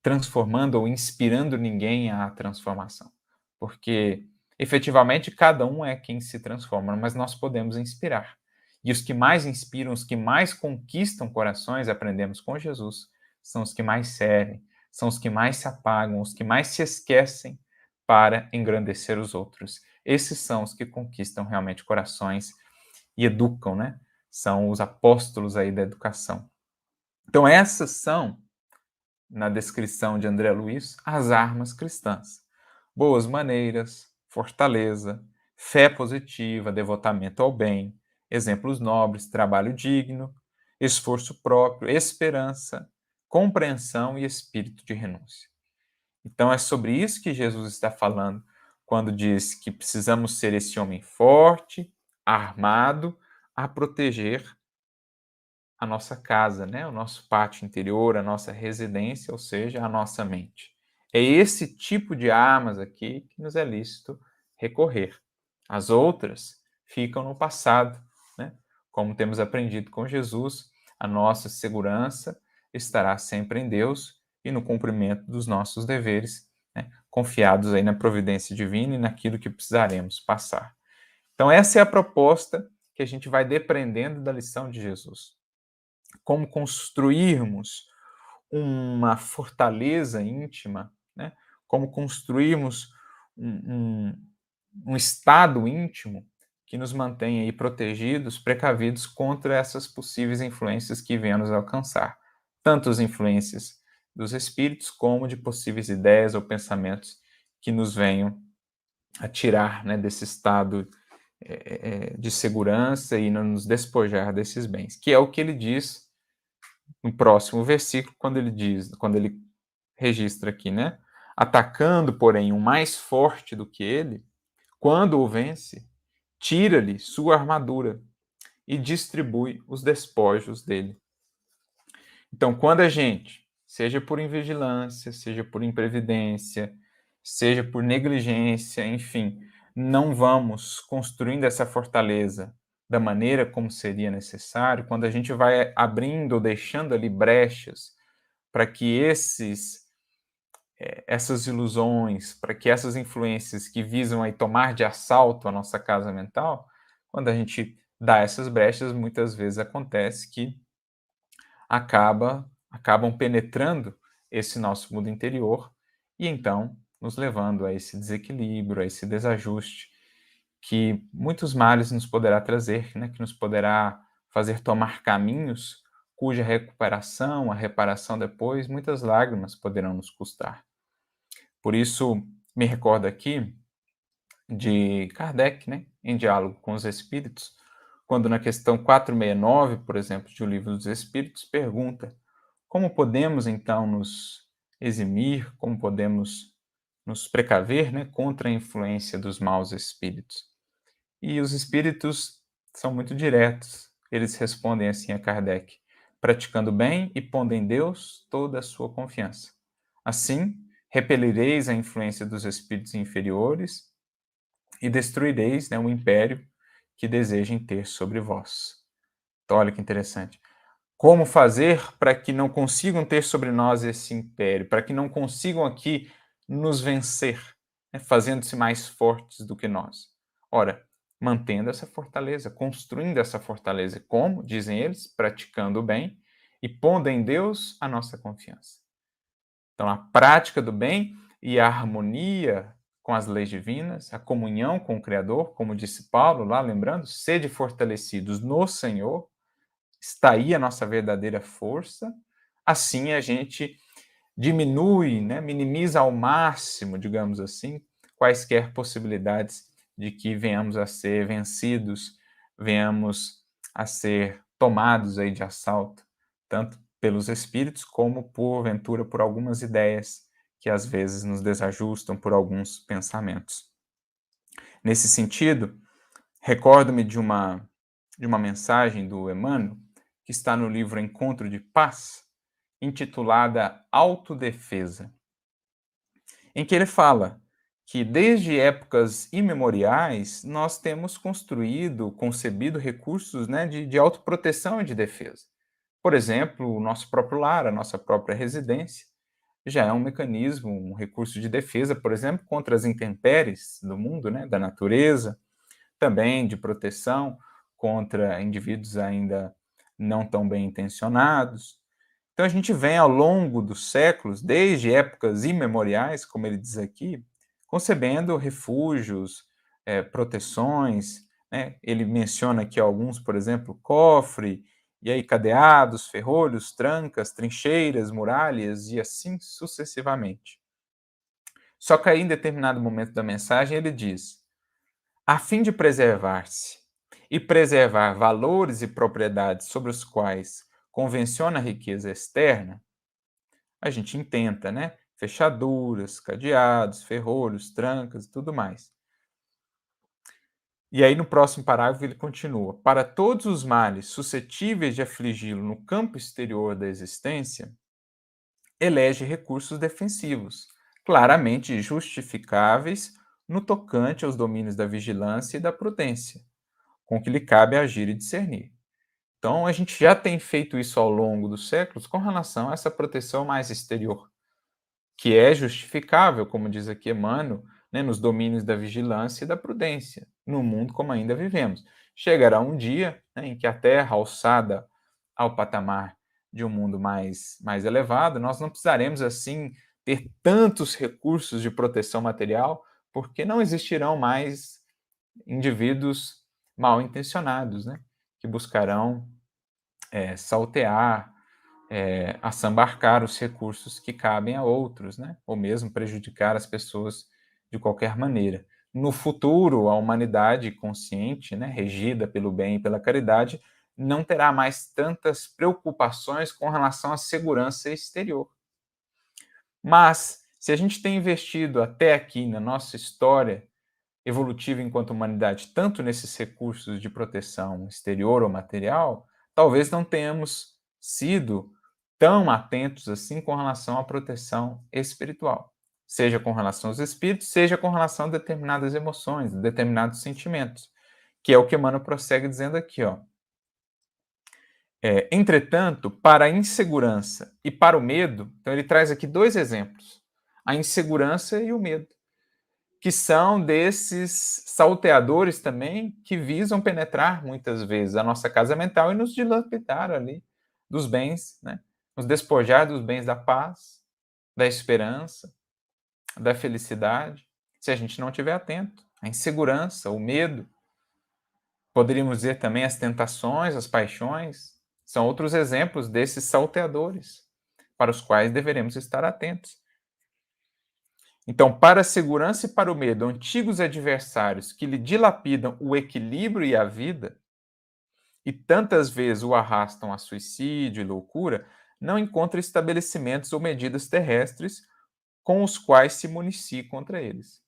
transformando ou inspirando ninguém à transformação. Porque, efetivamente, cada um é quem se transforma, mas nós podemos inspirar. E os que mais inspiram, os que mais conquistam corações, aprendemos com Jesus, são os que mais servem, são os que mais se apagam, os que mais se esquecem para engrandecer os outros. Esses são os que conquistam realmente corações e educam, né? São os apóstolos aí da educação. Então essas são, na descrição de André Luiz, as armas cristãs. Boas maneiras, fortaleza, fé positiva, devotamento ao bem, exemplos nobres, trabalho digno, esforço próprio, esperança, compreensão e espírito de renúncia. Então é sobre isso que Jesus está falando quando diz que precisamos ser esse homem forte, armado, a proteger a nossa casa, né? O nosso pátio interior, a nossa residência, ou seja, a nossa mente. É esse tipo de armas aqui que nos é lícito recorrer. As outras ficam no passado, né? Como temos aprendido com Jesus, a nossa segurança estará sempre em Deus e no cumprimento dos nossos deveres, né? Confiados aí na providência divina e naquilo que precisaremos passar. Então essa é a proposta que a gente vai depreendendo da lição de Jesus. Como construirmos uma fortaleza íntima, né? Como construirmos um estado íntimo que nos mantenha aí protegidos, precavidos contra essas possíveis influências que venham nos alcançar. Tanto as influências dos espíritos, como de possíveis ideias ou pensamentos que nos venham a tirar, né, desse estado de segurança e nos despojar desses bens, que é o que ele diz no próximo versículo, quando ele registra aqui, né? Atacando, porém, um mais forte do que ele, quando o vence, tira-lhe sua armadura e distribui os despojos dele. Então, quando a gente, seja por invigilância, seja por imprevidência, seja por negligência, enfim, não vamos construindo essa fortaleza da maneira como seria necessário, quando a gente vai abrindo ou deixando ali brechas para que essas ilusões, para que essas influências que visam aí tomar de assalto a nossa casa mental, quando a gente dá essas brechas, muitas vezes acontece que acabam penetrando esse nosso mundo interior e então nos levando a esse desequilíbrio, a esse desajuste que muitos males nos poderá trazer, né? Que nos poderá fazer tomar caminhos cuja recuperação, a reparação depois, muitas lágrimas poderão nos custar. Por isso, me recordo aqui de Kardec, né, em diálogo com os espíritos, quando na questão 469, por exemplo, de O Livro dos Espíritos, pergunta: como podemos então nos eximir, como podemos nos precaver, né, contra a influência dos maus espíritos? E os espíritos são muito diretos. Eles respondem assim a Kardec: praticando bem e pondo em Deus toda a sua confiança. Assim, repelireis a influência dos espíritos inferiores e destruireis, né, o império que desejem ter sobre vós. Então, olha que interessante. Como fazer para que não consigam ter sobre nós esse império, para que não consigam aqui nos vencer, né, fazendo-se mais fortes do que nós? Ora, mantendo essa fortaleza, construindo essa fortaleza. Como? Dizem eles, praticando o bem e pondo em Deus a nossa confiança. Então, a prática do bem e a harmonia com as leis divinas, a comunhão com o Criador, como disse Paulo lá, lembrando, sede fortalecidos no Senhor, está aí a nossa verdadeira força. Assim a gente diminui, né, minimiza ao máximo, digamos assim, quaisquer possibilidades de que venhamos a ser vencidos, venhamos a ser tomados aí de assalto, tanto pelos espíritos como, porventura, por algumas ideias que às vezes nos desajustam, por alguns pensamentos. Nesse sentido, recordo-me de uma mensagem do Emmanuel, que está no livro Encontro de Paz, intitulada Autodefesa, em que ele fala que desde épocas imemoriais nós temos construído, concebido recursos, né, de autoproteção e de defesa. Por exemplo, o nosso próprio lar, a nossa própria residência, já é um mecanismo, um recurso de defesa, por exemplo, contra as intempéries do mundo, né, da natureza, também de proteção contra indivíduos ainda não tão bem intencionados. Então a gente vem ao longo dos séculos, desde épocas imemoriais, como ele diz aqui, concebendo refúgios, proteções, né? Ele menciona aqui alguns, por exemplo, cofre, e aí cadeados, ferrolhos, trancas, trincheiras, muralhas e assim sucessivamente. Só que aí, em determinado momento da mensagem, ele diz: a fim de preservar-se e preservar valores e propriedades sobre os quais convenciona a riqueza externa, a gente intenta, né? Fechaduras, cadeados, ferrolhos, trancas e tudo mais. E aí, no próximo parágrafo, ele continua: para todos os males suscetíveis de afligi-lo no campo exterior da existência, elege recursos defensivos, claramente justificáveis no tocante aos domínios da vigilância e da prudência, com que lhe cabe agir e discernir. Então, a gente já tem feito isso ao longo dos séculos com relação a essa proteção mais exterior, que é justificável, como diz aqui Emmanuel, né, nos domínios da vigilância e da prudência, no mundo como ainda vivemos. Chegará um dia, né, em que a Terra, alçada ao patamar de um mundo mais elevado, nós não precisaremos, assim, ter tantos recursos de proteção material, porque não existirão mais indivíduos mal intencionados, né, que buscarão saltear, assambarcar os recursos que cabem a outros, né? Ou mesmo prejudicar as pessoas de qualquer maneira. No futuro, a humanidade consciente, né, regida pelo bem e pela caridade, não terá mais tantas preocupações com relação à segurança exterior. Mas, se a gente tem investido até aqui na nossa história evolutiva enquanto humanidade, tanto nesses recursos de proteção exterior ou material, talvez não tenhamos sido tão atentos assim com relação à proteção espiritual, seja com relação aos espíritos, seja com relação a determinadas emoções, determinados sentimentos, que é o que Emmanuel prossegue dizendo aqui, ó. Entretanto, para a insegurança e para o medo, então ele traz aqui dois exemplos, a insegurança e o medo, que são desses salteadores também que visam penetrar muitas vezes a nossa casa mental e nos dilapidar ali dos bens, né? Nos despojar dos bens da paz, da esperança, da felicidade, se a gente não estiver atento. A insegurança, o medo, poderíamos dizer também as tentações, as paixões, são outros exemplos desses salteadores para os quais deveremos estar atentos. Então, para a segurança e para o medo, antigos adversários que lhe dilapidam o equilíbrio e a vida, e tantas vezes o arrastam a suicídio e loucura, não encontra estabelecimentos ou medidas terrestres com os quais se municie contra eles.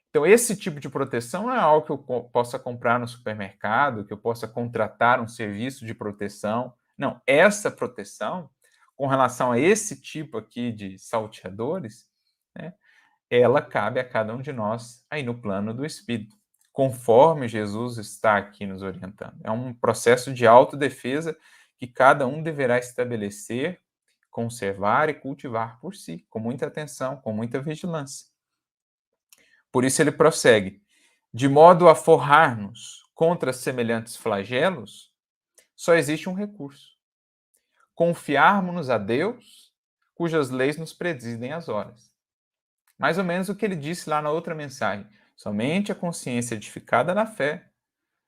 Então, esse tipo de proteção não é algo que eu possa comprar no supermercado, que eu possa contratar um serviço de proteção. Não, essa proteção, com relação a esse tipo aqui de salteadores, né, ela cabe a cada um de nós aí no plano do Espírito, conforme Jesus está aqui nos orientando. É um processo de autodefesa que cada um deverá estabelecer, conservar e cultivar por si, com muita atenção, com muita vigilância. Por isso ele prossegue: de modo a forrar-nos contra semelhantes flagelos, só existe um recurso: confiarmos-nos a Deus, cujas leis nos presidem as horas. Mais ou menos o que ele disse lá na outra mensagem. Somente a consciência edificada na fé,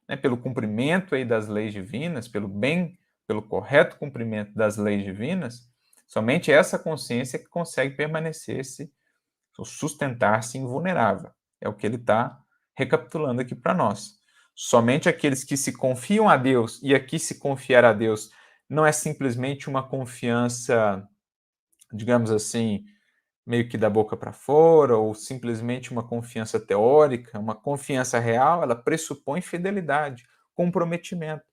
né, pelo cumprimento aí das leis divinas, pelo correto cumprimento das leis divinas, somente essa consciência que consegue permanecer-se, sustentar-se invulnerável. É o que ele está recapitulando aqui para nós. Somente aqueles que se confiam a Deus, e aqui se confiar a Deus não é simplesmente uma confiança, digamos assim, meio que da boca para fora, ou simplesmente uma confiança teórica. Uma confiança real, ela pressupõe fidelidade, comprometimento.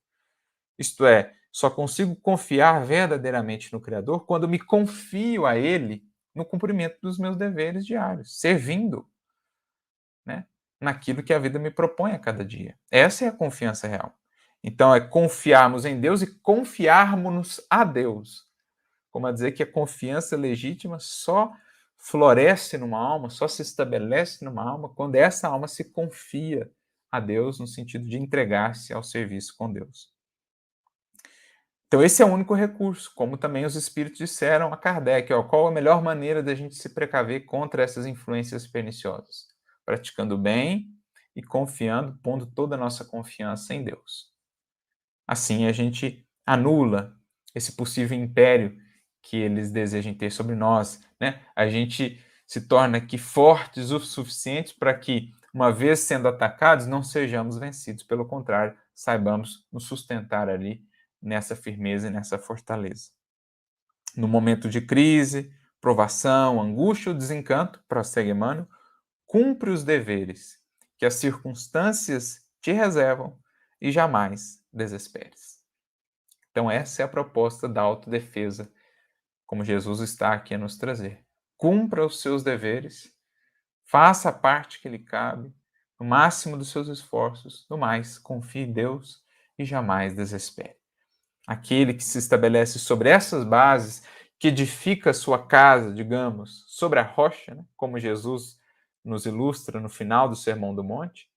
Isto é, só consigo confiar verdadeiramente no Criador quando me confio a Ele no cumprimento dos meus deveres diários, servindo, né, naquilo que a vida me propõe a cada dia. Essa é a confiança real. Então, é confiarmos em Deus e confiarmos a Deus. Como a dizer que a confiança legítima só floresce numa alma, só se estabelece numa alma quando essa alma se confia a Deus no sentido de entregar-se ao serviço com Deus. Então esse é o único recurso, como também os espíritos disseram a Kardec, qual a melhor maneira da gente se precaver contra essas influências perniciosas? Praticando o bem e confiando, pondo toda a nossa confiança em Deus. Assim a gente anula esse possível império que eles desejam ter sobre nós, né? A gente se torna aqui fortes o suficiente para que, uma vez sendo atacados, não sejamos vencidos. Pelo contrário, saibamos nos sustentar ali nessa firmeza e nessa fortaleza. No momento de crise, provação, angústia ou desencanto, prossegue Emmanuel, cumpre os deveres que as circunstâncias te reservam e jamais desesperes. Então essa é a proposta da autodefesa, como Jesus está aqui a nos trazer. Cumpra os seus deveres, faça a parte que lhe cabe, no máximo dos seus esforços, no mais, confie em Deus e jamais desespere. Aquele que se estabelece sobre essas bases, que edifica a sua casa, digamos, sobre a rocha, né, como Jesus nos ilustra no final do Sermão do Monte,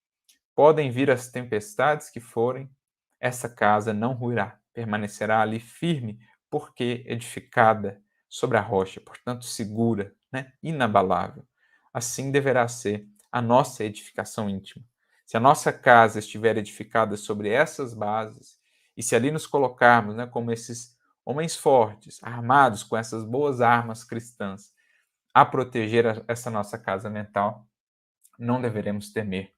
podem vir as tempestades que forem, essa casa não ruirá, permanecerá ali firme, porque edificada sobre a rocha, portanto segura, né, inabalável. Assim deverá ser a nossa edificação íntima. Se a nossa casa estiver edificada sobre essas bases, e se ali nos colocarmos, né, como esses homens fortes, armados com essas boas armas cristãs, a proteger essa nossa casa mental, não deveremos temer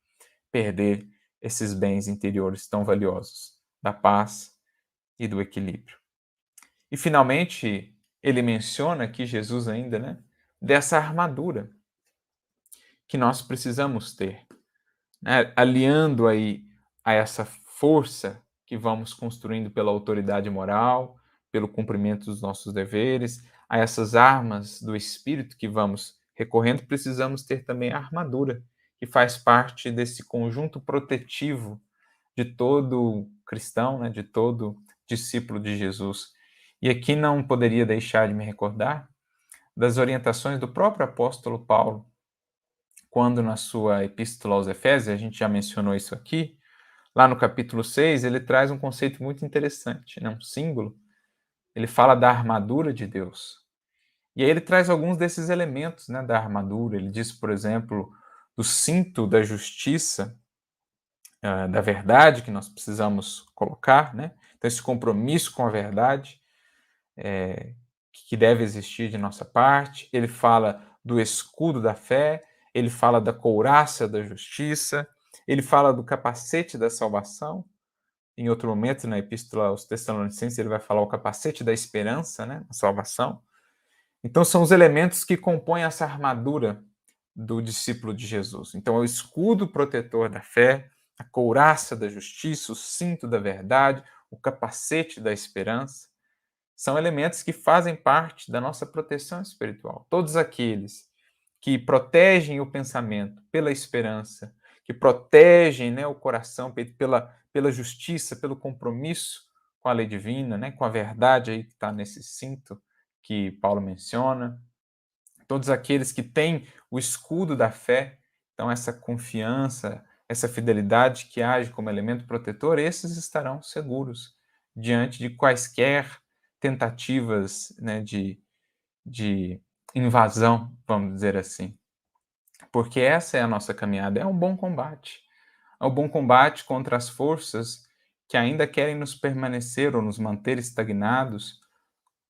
perder esses bens interiores tão valiosos, da paz e do equilíbrio. E finalmente, ele menciona aqui, Jesus ainda, né, dessa armadura que nós precisamos ter, né, aliando aí a essa força que vamos construindo pela autoridade moral, pelo cumprimento dos nossos deveres, a essas armas do espírito que vamos recorrendo, precisamos ter também a armadura, que faz parte desse conjunto protetivo de todo cristão, né, de todo discípulo de Jesus. E aqui não poderia deixar de me recordar das orientações do próprio apóstolo Paulo, quando na sua epístola aos Efésios, a gente já mencionou isso aqui, lá no capítulo 6, ele traz um conceito muito interessante, né, um símbolo. Ele fala da armadura de Deus. E aí ele traz alguns desses elementos, né, da armadura. Ele diz, por exemplo, do cinto da justiça, da verdade que nós precisamos colocar, né? Então, esse compromisso com a verdade que deve existir de nossa parte. Ele fala do escudo da fé, ele fala da couraça da justiça, ele fala do capacete da salvação, em outro momento, na Epístola aos Tessalonicenses, ele vai falar o capacete da esperança, né, a salvação. Então, são os elementos que compõem essa armadura do discípulo de Jesus. Então, é o escudo protetor da fé, a couraça da justiça, o cinto da verdade, o capacete da esperança. São elementos que fazem parte da nossa proteção espiritual. Todos aqueles que protegem o pensamento pela esperança, que protegem, né, o coração pela justiça, pelo compromisso com a lei divina, né, com a verdade aí que está nesse cinto que Paulo menciona. Todos aqueles que têm o escudo da fé, então essa confiança, essa fidelidade que age como elemento protetor, esses estarão seguros diante de quaisquer tentativas, né, de invasão, vamos dizer assim. Porque essa é a nossa caminhada, é um bom combate. É um bom combate contra as forças que ainda querem nos permanecer ou nos manter estagnados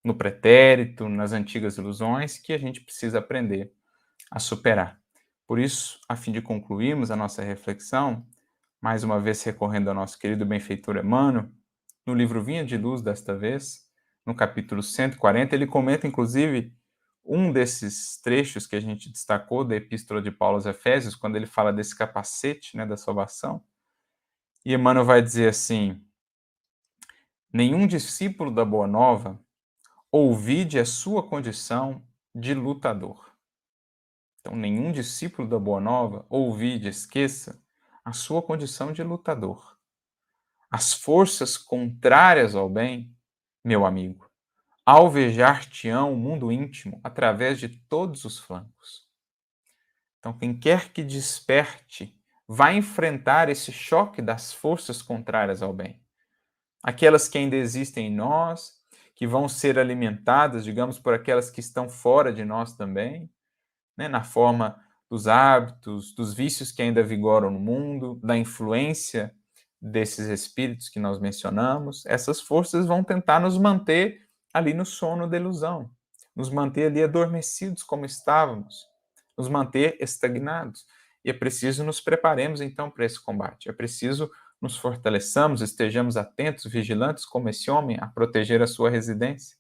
no pretérito, nas antigas ilusões, que a gente precisa aprender a superar. Por isso, a fim de concluirmos a nossa reflexão, mais uma vez recorrendo ao nosso querido benfeitor Emmanuel, no livro Vinha de Luz, desta vez, no capítulo 140, ele comenta, inclusive, um desses trechos que a gente destacou da Epístola de Paulo aos Efésios, quando ele fala desse capacete, né, da salvação. E Emmanuel vai dizer assim: nenhum discípulo da Boa Nova ouvide a sua condição de lutador. Então, nenhum discípulo da Boa Nova ouvide, esqueça a sua condição de lutador. As forças contrárias ao bem, meu amigo, alvejar-te-ão o mundo íntimo através de todos os flancos. Então, quem quer que desperte vai enfrentar esse choque das forças contrárias ao bem. Aquelas que ainda existem em nós, que vão ser alimentadas, digamos, por aquelas que estão fora de nós também, né, na forma dos hábitos, dos vícios que ainda vigoram no mundo, da influência desses espíritos que nós mencionamos. Essas forças vão tentar nos manter ali no sono da ilusão, nos manter ali adormecidos como estávamos, nos manter estagnados. E é preciso nos preparemos então para esse combate. É preciso nos fortaleçamos, estejamos atentos, vigilantes como esse homem a proteger a sua residência.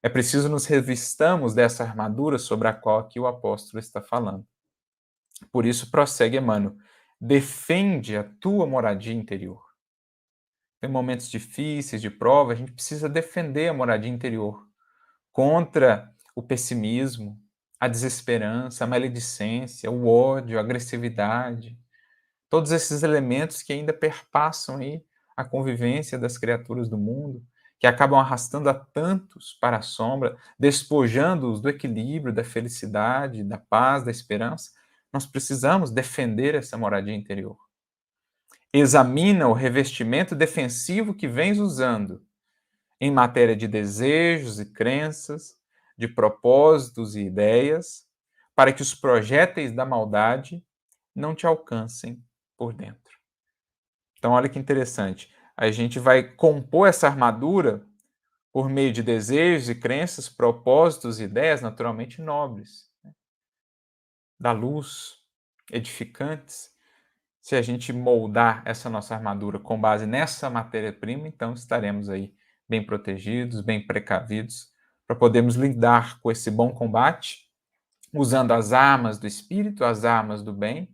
É preciso nos revistamos dessa armadura sobre a qual aqui o apóstolo está falando. Por isso, prossegue Emmanuel, defende a tua moradia interior. Em momentos difíceis, de prova, a gente precisa defender a moradia interior contra o pessimismo, a desesperança, a maledicência, o ódio, a agressividade, todos esses elementos que ainda perpassam aí a convivência das criaturas do mundo, que acabam arrastando a tantos para a sombra, despojando-os do equilíbrio, da felicidade, da paz, da esperança. Nós precisamos defender essa moradia interior. Examina o revestimento defensivo que vens usando em matéria de desejos e crenças, de propósitos e ideias, para que os projéteis da maldade não te alcancem por dentro. Então, olha que interessante. A gente vai compor essa armadura por meio de desejos e crenças, propósitos e ideias naturalmente nobres, né? Da luz, edificantes. Se a gente moldar essa nossa armadura com base nessa matéria-prima, então estaremos aí bem protegidos, bem precavidos, para podermos lidar com esse bom combate, usando as armas do espírito, as armas do bem,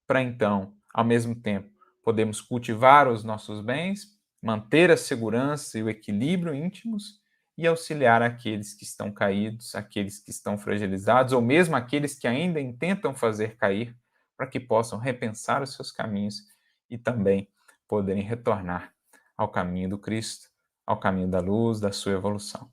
para então, ao mesmo tempo, podemos cultivar os nossos bens, manter a segurança e o equilíbrio íntimos e auxiliar aqueles que estão caídos, aqueles que estão fragilizados, ou mesmo aqueles que ainda intentam fazer cair, para que possam repensar os seus caminhos e também poderem retornar ao caminho do Cristo, ao caminho da luz, da sua evolução.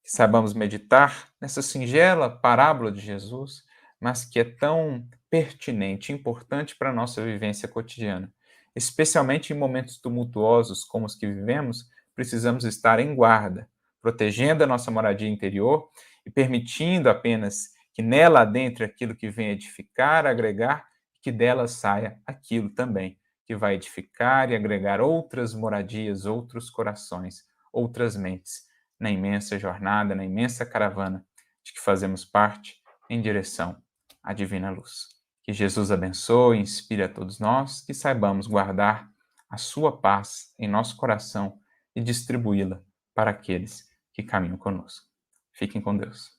Que saibamos meditar nessa singela parábola de Jesus, mas que é tão pertinente, importante para a nossa vivência cotidiana. Especialmente em momentos tumultuosos como os que vivemos, precisamos estar em guarda, protegendo a nossa moradia interior e permitindo apenas que nela adentre aquilo que vem edificar, agregar, e que dela saia aquilo também que vai edificar e agregar outras moradias, outros corações, outras mentes, na imensa jornada, na imensa caravana de que fazemos parte em direção à divina luz. Que Jesus abençoe e inspire a todos nós, que saibamos guardar a sua paz em nosso coração e distribuí-la para aqueles que caminham conosco. Fiquem com Deus.